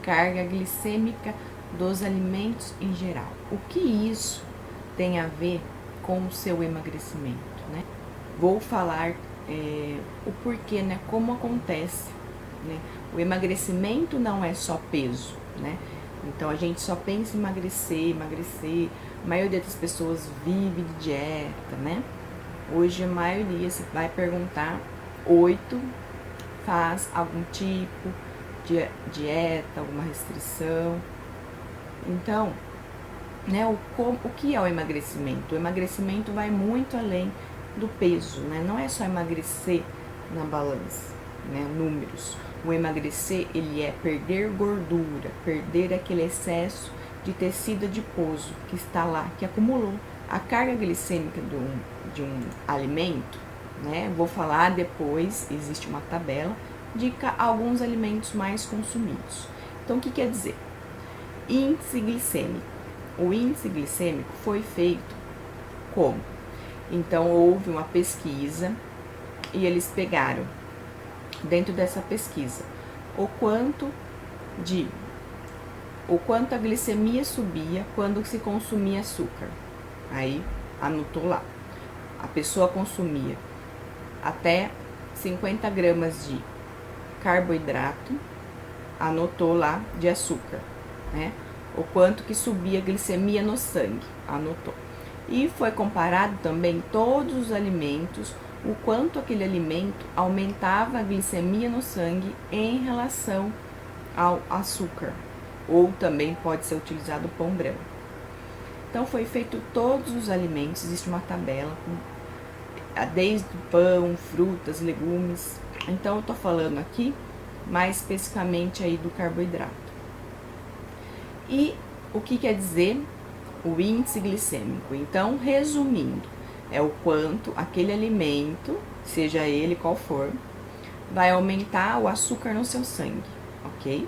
carga glicêmica dos alimentos em geral. O que isso tem a ver com o seu emagrecimento, né? Vou falar o porquê, né? Como acontece, né? O emagrecimento não é só peso, né? Então a gente só pensa em emagrecer. A maioria das pessoas vive de dieta, né? Hoje a maioria, se vai perguntar, 8 faz algum tipo de dieta, alguma restrição. Então, né, o que é o emagrecimento? O emagrecimento vai muito além do peso, né? Não é só emagrecer na balança, né, números. O emagrecer, ele é perder gordura, perder aquele excesso de tecido adiposo que está lá, que acumulou. A carga glicêmica de um alimento, né? Vou falar depois, existe uma tabela de alguns alimentos mais consumidos. Então, o que quer dizer? Índice glicêmico. O índice glicêmico foi feito como? Então, houve uma pesquisa e eles pegaram, dentro dessa pesquisa, o quanto a glicemia subia quando se consumia açúcar. Aí, anotou lá. A pessoa consumia até 50 gramas de carboidrato, anotou lá de açúcar, né? O quanto que subia a glicemia no sangue, anotou. E foi comparado também todos os alimentos, o quanto aquele alimento aumentava a glicemia no sangue em relação ao açúcar, ou também pode ser utilizado o pão branco. Então foi feito todos os alimentos, existe uma tabela, desde pão, frutas, legumes. Então eu tô falando aqui mais especificamente aí do carboidrato. E o que quer dizer o índice glicêmico? Então, resumindo, é o quanto aquele alimento, seja ele qual for, vai aumentar o açúcar no seu sangue, ok?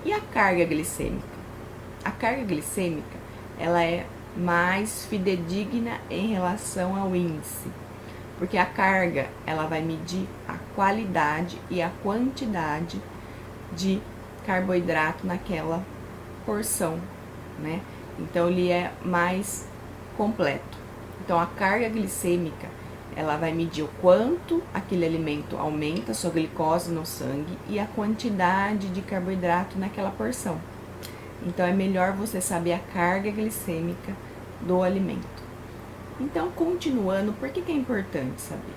E a carga glicêmica? A carga glicêmica, ela é mais fidedigna em relação ao índice, porque a carga, ela vai medir a qualidade e a quantidade de carboidrato naquela porção, né? Então, ele é mais completo. Então, a carga glicêmica, ela vai medir o quanto aquele alimento aumenta a sua glicose no sangue e a quantidade de carboidrato naquela porção. Então, é melhor você saber a carga glicêmica do alimento. Então, continuando, por que é importante saber?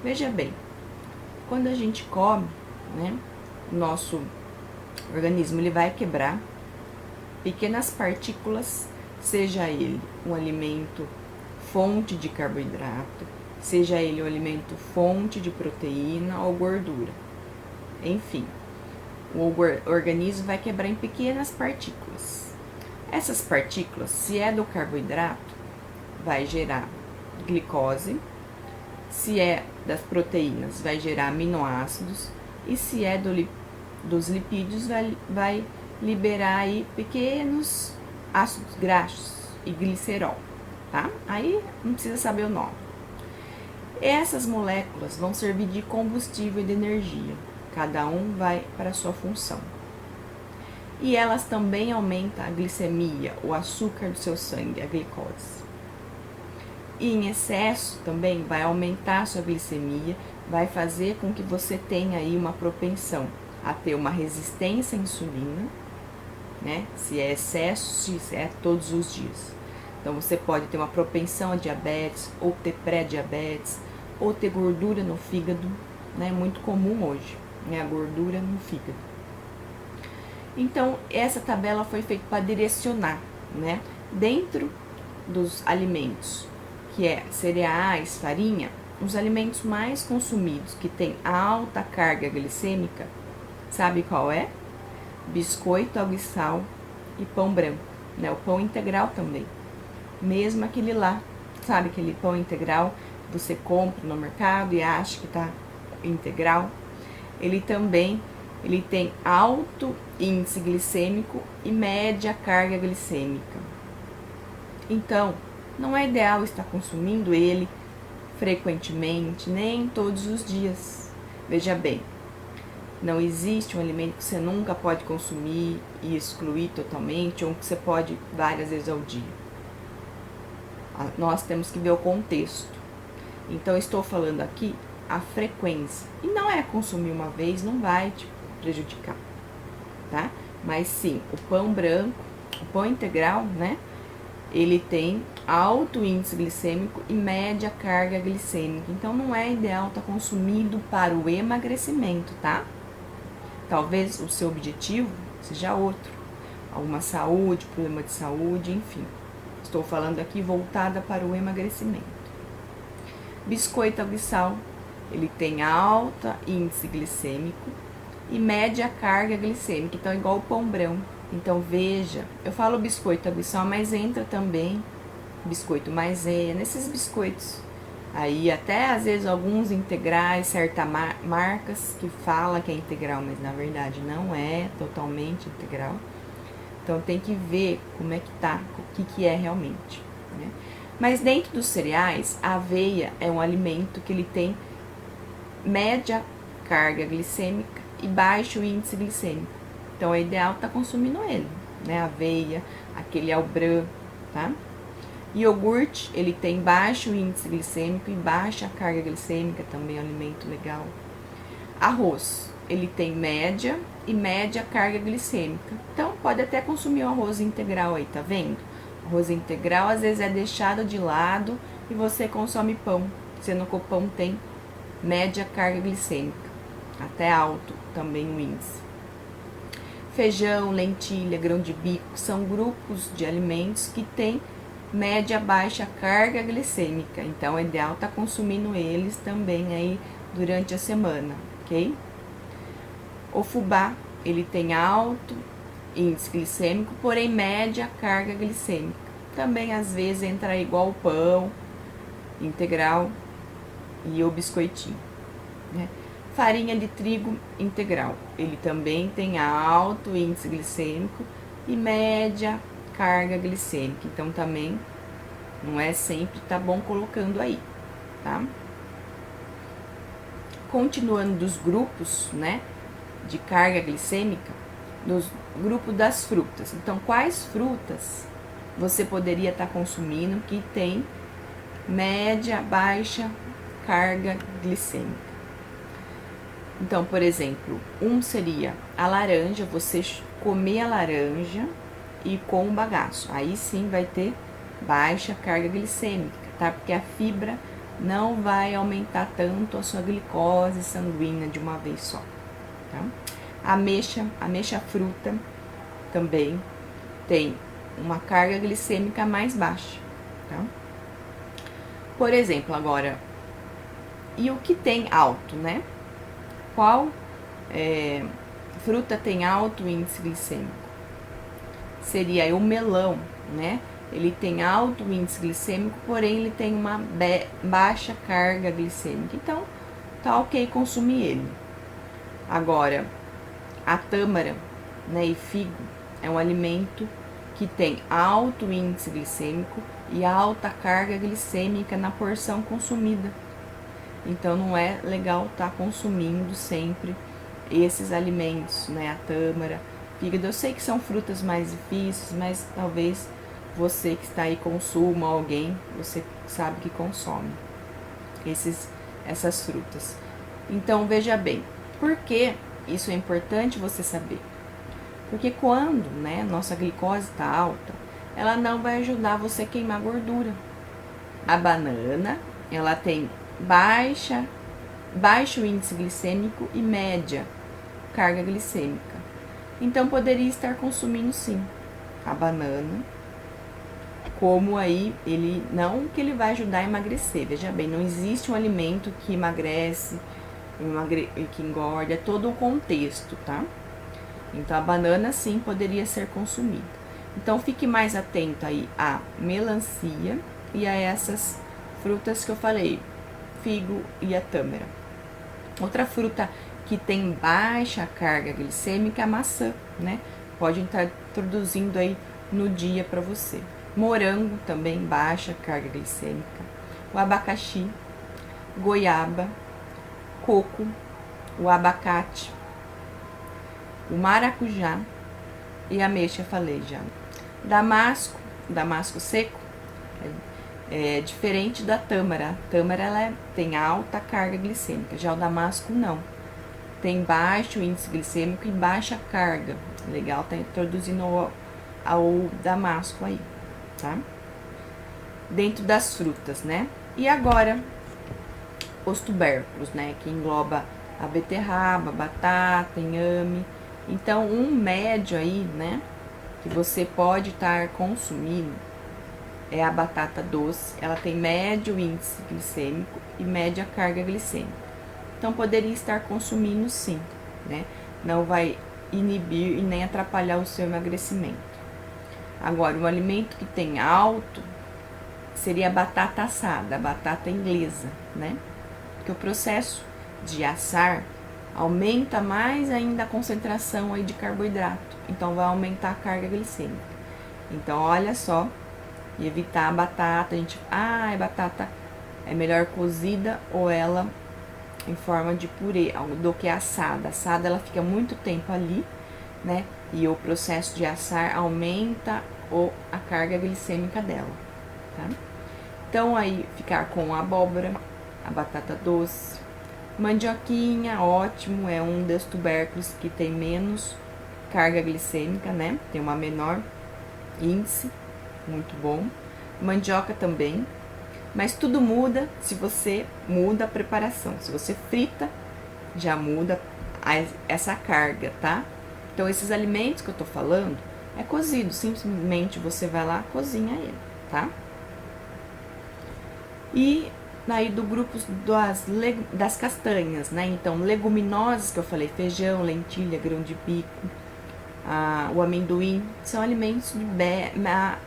Veja bem, quando a gente come, né, o nosso organismo ele vai quebrar pequenas partículas, seja ele um alimento fonte de carboidrato, seja ele um alimento fonte de proteína ou gordura. Enfim, o organismo vai quebrar em pequenas partículas. Essas partículas, se é do carboidrato, vai gerar glicose, se é das proteínas, vai gerar aminoácidos, e se é dos lipídios, vai liberar aí pequenos ácidos graxos e glicerol, tá? Aí não precisa saber o nome. Essas moléculas vão servir de combustível e de energia, cada um vai para a sua função. E elas também aumentam a glicemia, o açúcar do seu sangue, a glicose. E em excesso também vai aumentar a sua glicemia, vai fazer com que você tenha aí uma propensão a ter uma resistência à insulina, né? Se é excesso, se é todos os dias. Então, você pode ter uma propensão a diabetes, ou ter pré-diabetes, ou ter gordura no fígado, né? Muito comum hoje, né? A gordura no fígado. Então, essa tabela foi feita para direcionar, né? Dentro dos alimentos, que é cereais, farinha, os alimentos mais consumidos, que tem alta carga glicêmica, sabe qual é? Biscoito, água e sal e pão branco, né? O pão integral também. Mesmo aquele lá, sabe aquele pão integral que você compra no mercado e acha que tá integral? Ele também, ele tem alto índice glicêmico e média carga glicêmica. Então, não é ideal estar consumindo ele frequentemente, nem todos os dias. Veja bem, Não existe um alimento que você nunca pode consumir e excluir totalmente, ou que você pode várias vezes ao dia. Nós temos que ver o contexto. Então, estou falando aqui a frequência. E não é consumir uma vez, não vai te prejudicar, tá? Mas sim, o pão branco, o pão integral, né? Ele tem alto índice glicêmico e média carga glicêmica. Então, não é ideal estar consumindo para o emagrecimento, tá? Talvez o seu objetivo seja outro. Alguma saúde, problema de saúde, enfim. Estou falando aqui voltada para o emagrecimento. Biscoito abissal, ele tem alta índice glicêmico e média carga glicêmica, então igual o pão branco. Então veja, eu falo biscoito abissal, mas entra também biscoito maisena, nesses biscoitos. Aí até às vezes alguns integrais, certas marcas que fala que é integral, mas na verdade não é totalmente integral. Então tem que ver como é que tá, o que é realmente, né? Mas dentro dos cereais, a aveia é um alimento que ele tem média carga glicêmica e baixo índice glicêmico. Então é ideal estar consumindo ele, né? Aveia, aquele Albran, tá? Iogurte, ele tem baixo índice glicêmico e baixa carga glicêmica, também é um alimento legal. Arroz, ele tem média e média carga glicêmica. Então, pode até consumir o arroz integral aí, tá vendo? O arroz integral, às vezes, é deixado de lado e você consome pão, sendo que o pão tem média carga glicêmica, até alto também o índice. Feijão, lentilha, grão de bico, são grupos de alimentos que têm média baixa carga glicêmica, então é ideal estar consumindo eles também aí durante a semana, ok? O fubá, ele tem alto índice glicêmico, porém média carga glicêmica. Também às vezes entra igual o pão integral e o biscoitinho, né? Farinha de trigo integral, ele também tem alto índice glicêmico e média carga glicêmica, então também não é sempre tá bom colocando aí, tá? Continuando dos grupos, né, de carga glicêmica, nos grupos das frutas. Então, quais frutas você poderia estar consumindo que tem média, baixa carga glicêmica? Então, por exemplo, seria a laranja, você comer a laranja e com o bagaço. Aí sim vai ter baixa carga glicêmica, tá? Porque a fibra não vai aumentar tanto a sua glicose sanguínea de uma vez só, tá? Ameixa fruta também tem uma carga glicêmica mais baixa, tá? Por exemplo, agora, e o que tem alto, né? Qual fruta tem alto índice glicêmico? Seria o melão, né? Ele tem alto índice glicêmico, porém ele tem uma baixa carga glicêmica. Então, tá ok consumir ele. Agora, a tâmara, né, e figo é um alimento que tem alto índice glicêmico e alta carga glicêmica na porção consumida. Então, não é legal estar consumindo sempre esses alimentos, né? A tâmara, fígado. Eu sei que são frutas mais difíceis, mas talvez você que está aí consuma, alguém, você sabe que consome essas frutas. Então, veja bem, por que isso é importante você saber? Porque quando, né, nossa glicose está alta, ela não vai ajudar você a queimar gordura. A banana, ela tem baixo índice glicêmico e média carga glicêmica. Então, poderia estar consumindo sim a banana, como aí, ele não que ele vai ajudar a emagrecer. Veja bem, não existe um alimento que emagrece, que engorda, é todo o contexto, tá? Então, a banana sim poderia ser consumida. Então, fique mais atento aí à melancia e a essas frutas que eu falei, figo e a tâmara. Outra fruta que tem baixa carga glicêmica é a maçã, né? Pode estar introduzindo aí no dia para você. Morango também baixa carga glicêmica. O abacaxi, goiaba, coco, o abacate, o maracujá e a ameixa falei já. Damasco seco é diferente da tâmara. A tâmara ela tem alta carga glicêmica, já o damasco não. Tem baixo índice glicêmico e baixa carga. Legal, tá introduzindo ao damasco aí, tá? Dentro das frutas, né? E agora, os tubérculos, né? Que engloba a beterraba, batata, inhame. Então, um médio aí, né? Que você pode estar consumindo é a batata doce. Ela tem médio índice glicêmico e média carga glicêmica. Então, poderia estar consumindo sim, né? Não vai inibir e nem atrapalhar o seu emagrecimento. Agora, um alimento que tem alto seria a batata assada, a batata inglesa, né? Porque o processo de assar aumenta mais ainda a concentração aí de carboidrato. Então, vai aumentar a carga glicêmica. Então, olha só, e evitar a batata. A gente, a batata é melhor cozida ou ela em forma de purê do que assada. Assada ela fica muito tempo ali, né? E o processo de assar aumenta a carga glicêmica dela, tá? Então aí ficar com a abóbora, a batata doce, mandioquinha, ótimo, é um dos tubérculos que tem menos carga glicêmica, né? Tem uma menor índice, muito bom. Mandioca também. Mas tudo muda se você muda a preparação. Se você frita, já muda essa carga, tá? Então, esses alimentos que eu tô falando é cozido. Simplesmente você vai lá, cozinha ele, tá? E aí do grupo das castanhas, né? Então, leguminosas que eu falei, feijão, lentilha, grão de bico, o amendoim, são alimentos de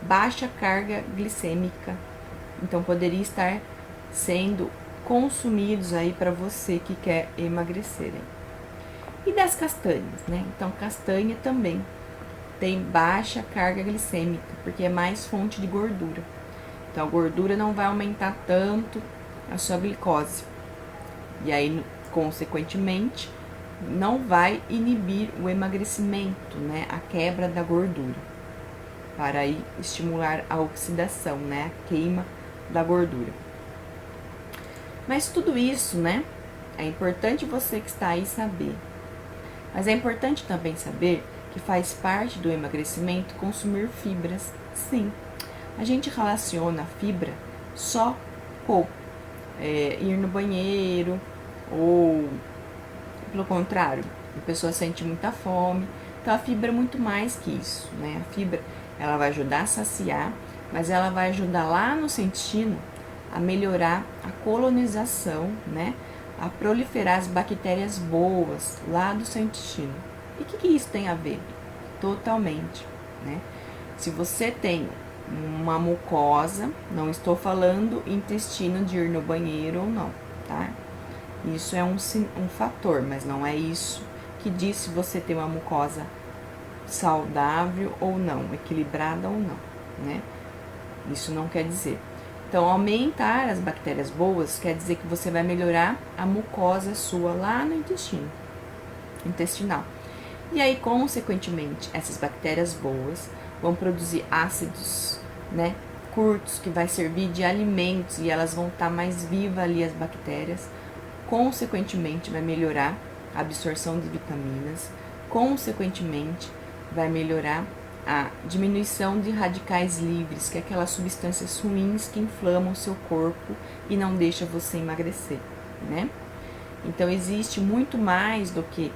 baixa carga glicêmica. Então, poderia estar sendo consumidos aí para você que quer emagrecer. E das castanhas, né? Então, castanha também tem baixa carga glicêmica, porque é mais fonte de gordura. Então, a gordura não vai aumentar tanto a sua glicose. E aí, consequentemente, não vai inibir o emagrecimento, né? A quebra da gordura. Para aí estimular a oxidação, né? A queima da gordura. Mas tudo isso, né? É importante você que está aí saber. Mas é importante também saber que faz parte do emagrecimento consumir fibras, sim. A gente relaciona a fibra só com ir no banheiro ou, pelo contrário, a pessoa sente muita fome. Então, a fibra é muito mais que isso, né? A fibra, ela vai ajudar a saciar, mas ela vai ajudar lá no intestino a melhorar a colonização, né? A proliferar as bactérias boas lá do seu intestino. E o que isso tem a ver? Totalmente, né? Se você tem uma mucosa, não estou falando intestino de ir no banheiro ou não, tá? Isso é um fator, mas não é isso que diz se você tem uma mucosa saudável ou não, equilibrada ou não, né? Isso não quer dizer. Então, aumentar as bactérias boas quer dizer que você vai melhorar a mucosa sua lá no intestinal. E aí, consequentemente, essas bactérias boas vão produzir ácidos, né, curtos, que vai servir de alimentos e elas vão estar mais vivas ali, as bactérias. Consequentemente, vai melhorar a absorção de vitaminas. Consequentemente, vai melhorar a diminuição de radicais livres, que é aquelas substâncias ruins que inflamam o seu corpo e não deixa você emagrecer, né? Então, existe muito mais do que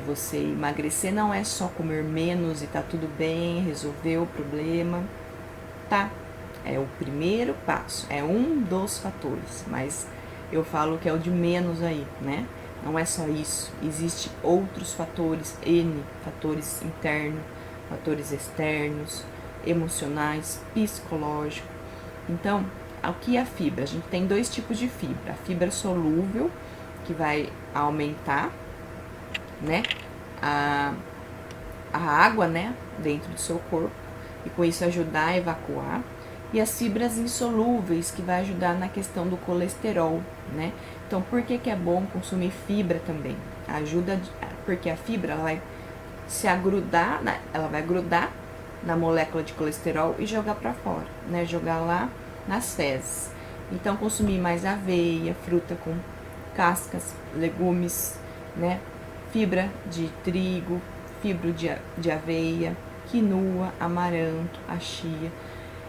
você emagrecer. Não é só comer menos e tá tudo bem, resolveu o problema, tá? É o primeiro passo, é um dos fatores, mas eu falo que é o de menos aí, né? Não é só isso, existem outros fatores, N, fatores internos, fatores externos, emocionais, psicológicos. Então, o que é a fibra? A gente tem dois tipos de fibra. A fibra solúvel, que vai aumentar, né, a água, né, dentro do seu corpo, e com isso ajudar a evacuar. E as fibras insolúveis, que vai ajudar na questão do colesterol, né? Então, por que é bom consumir fibra também? Ajuda, porque a fibra ela vai se agrudar, ela vai grudar na molécula de colesterol e jogar para fora, né? Jogar lá nas fezes. Então, consumir mais aveia, fruta com cascas, legumes, né? Fibra de trigo, fibra de aveia, quinoa, amaranto, a chia.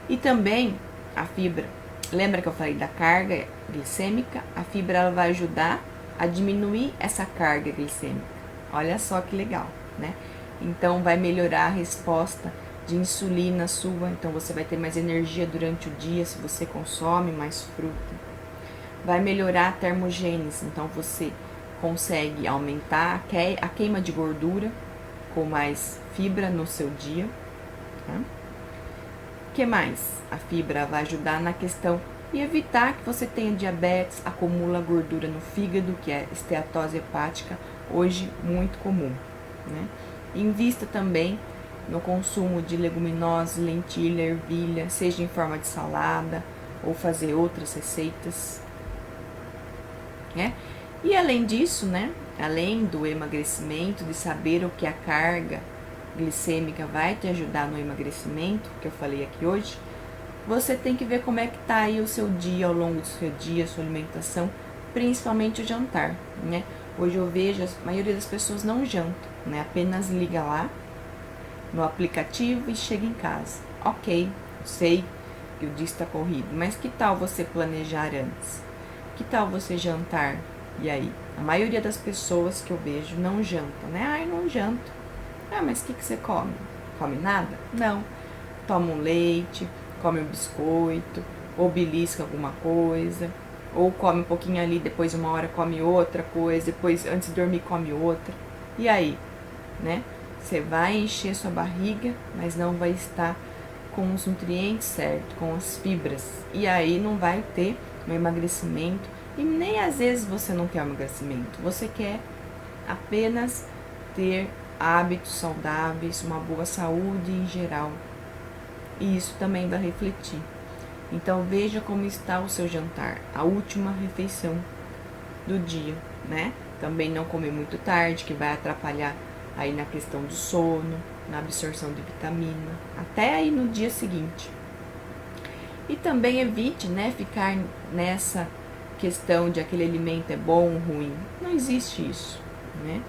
E também a fibra, lembra que eu falei da carga glicêmica? A fibra ela vai ajudar a diminuir essa carga glicêmica. Olha só que legal, né? Então vai melhorar a resposta de insulina sua, então você vai ter mais energia durante o dia se você consome mais fruta. Vai melhorar a termogênese, então você consegue aumentar a queima de gordura com mais fibra no seu dia. Tá? O que mais? A fibra vai ajudar na questão e evitar que você tenha diabetes, acumula gordura no fígado, que é esteatose hepática, hoje muito comum. Né? Invista também no consumo de leguminosas, lentilha, ervilha, seja em forma de salada ou fazer outras receitas. Né? E além disso, né, além do emagrecimento, de saber o que a carga glicêmica vai te ajudar no emagrecimento, que eu falei aqui hoje, você tem que ver como é que tá aí o seu dia, ao longo do seu dia, a sua alimentação, principalmente o jantar, né? Hoje eu vejo, a maioria das pessoas não janta, né? Apenas liga lá no aplicativo e chega em casa. Ok, sei que o dia está corrido, mas que tal você planejar antes? Que tal você jantar? E aí? A maioria das pessoas que eu vejo não janta, né? Ai, não janto. Ah, mas o que você come? Come nada? Não. Toma um leite, come um biscoito, ou belisca alguma coisa, ou come um pouquinho ali, depois uma hora come outra coisa, depois antes de dormir come outra. E aí, né? Você vai encher sua barriga, mas não vai estar com os nutrientes certos, com as fibras. E aí não vai ter um emagrecimento. E nem às vezes você não quer emagrecimento, você quer apenas ter hábitos saudáveis, uma boa saúde em geral. E isso também vai refletir. Então veja como está o seu jantar, a última refeição do dia, né? Também não comer muito tarde, que vai atrapalhar aí na questão do sono, na absorção de vitamina, até aí no dia seguinte. E também evite, né, ficar nessa questão de aquele alimento é bom ou ruim. Não existe isso, né?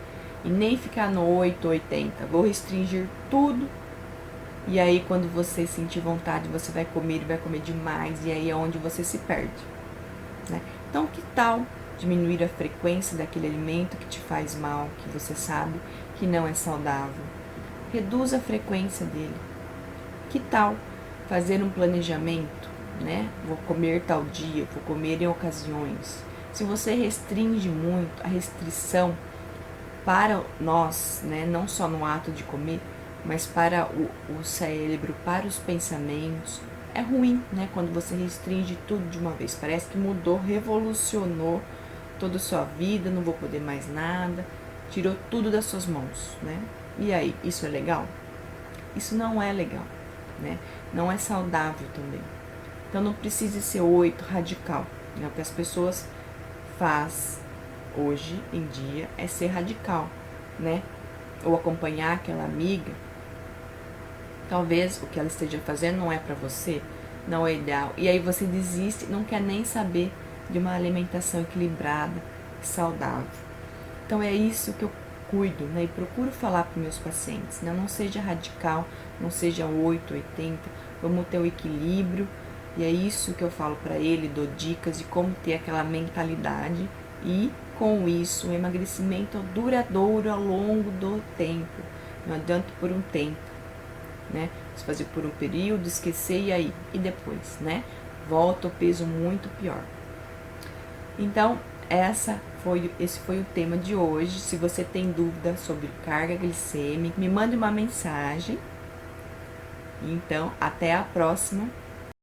E nem ficar no 8/80. Vou restringir tudo. E aí quando você sentir vontade, você vai comer e vai comer demais. E aí é onde você se perde, né? Então que tal diminuir a frequência daquele alimento que te faz mal, que você sabe que não é saudável? Reduz a frequência dele. Que tal fazer um planejamento, né? Vou comer tal dia, vou comer em ocasiões. Se você restringe muito, a restrição para nós, né? Não só no ato de comer, mas para o cérebro, para os pensamentos, é ruim, né? Quando você restringe tudo de uma vez. Parece que mudou, revolucionou toda a sua vida, não vou poder mais nada, tirou tudo das suas mãos, né? E aí, isso é legal? Isso não é legal, né? Não é saudável também. Então não precisa ser 8 radical, né? O que as pessoas fazem hoje em dia é ser radical, né? Ou acompanhar aquela amiga. Talvez o que ela esteja fazendo não é para você, não é ideal. E aí você desiste, não quer nem saber de uma alimentação equilibrada e saudável. Então é isso que eu cuido, né? E procuro falar para meus pacientes, né? Não seja radical, não seja 8/80, vamos ter o equilíbrio. E é isso que eu falo para ele, dou dicas de como ter aquela mentalidade e com isso o emagrecimento duradouro ao longo do tempo. Não adianta por um tempo, né? Você fazer por um período, esquecer e aí, e depois, né? Volta o peso muito pior. Então, esse foi o tema de hoje. Se você tem dúvida sobre carga glicêmica, me mande uma mensagem. Então, até a próxima.